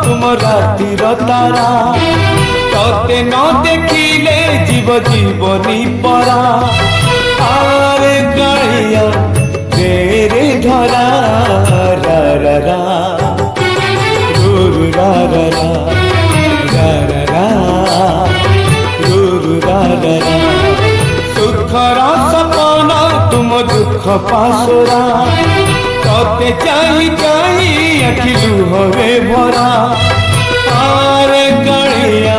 तुम रातिर तारा तोते न देखिले जीव जीवनी परा आरे कालिया तेरे धरा रा रा रा रू रा रा रा रा रा रा रू रा रा रा सुखर सपन तुम दुख पासुरा तोते चाही चाही अखि लुहरे भरा आरे कालिया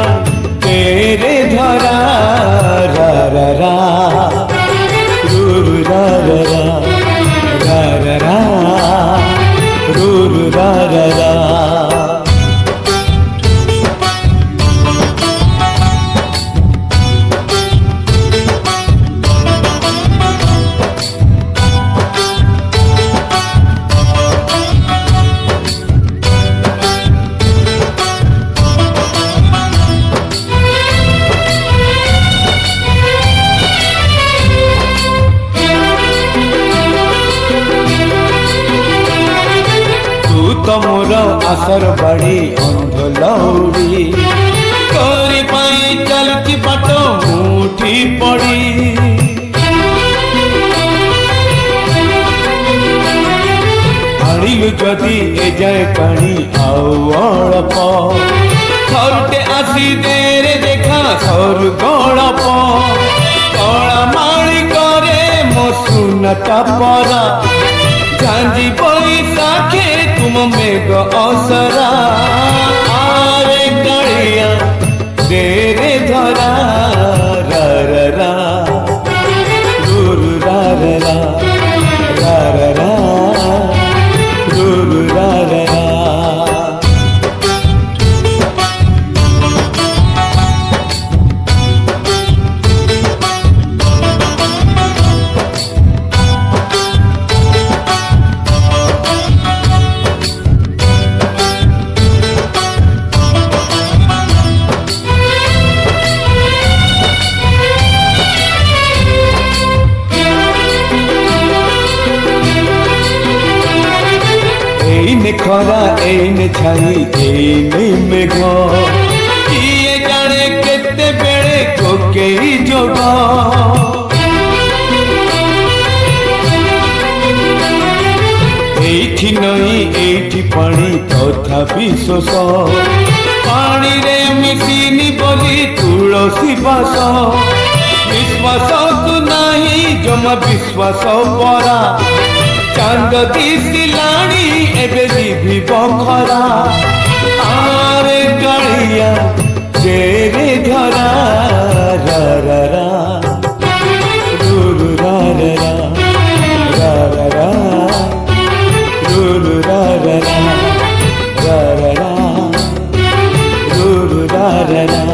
तेरे धरा रा रा रा रू रा रा रा रा रा रू रा रा रा। तमोर आसर बाड़ी अंध लौड़ी तोरी पाई चलती बाट मुठी पड़ी आनिलु जदि ए जाए पानी आउ अल्प थरटे आसी देरे देखा सर गड़प कला माड़ी करे मो सुनता परा झांझी बैसाखे तुम मेघ असरा आरे कालिया तेरे धरा रा रा रा रू रा रा रा रा रा रा रू रा रा रा। एने खरा एने छाई एने मेघ किए जाने केते बेले कोकेई जोग एठी नई एठी पानी तथापि शोष पानी रे मिसिनी बोली तुलसी बास विश्वास तु नहीं जमा विश्वास परा चांद दिसिलाणी एबे जीवी बखरा आरे कालिया तेरे धरा रा रा रा रू रा रा रा रा रा रू रा रा रा रा रा रू रा रा रा।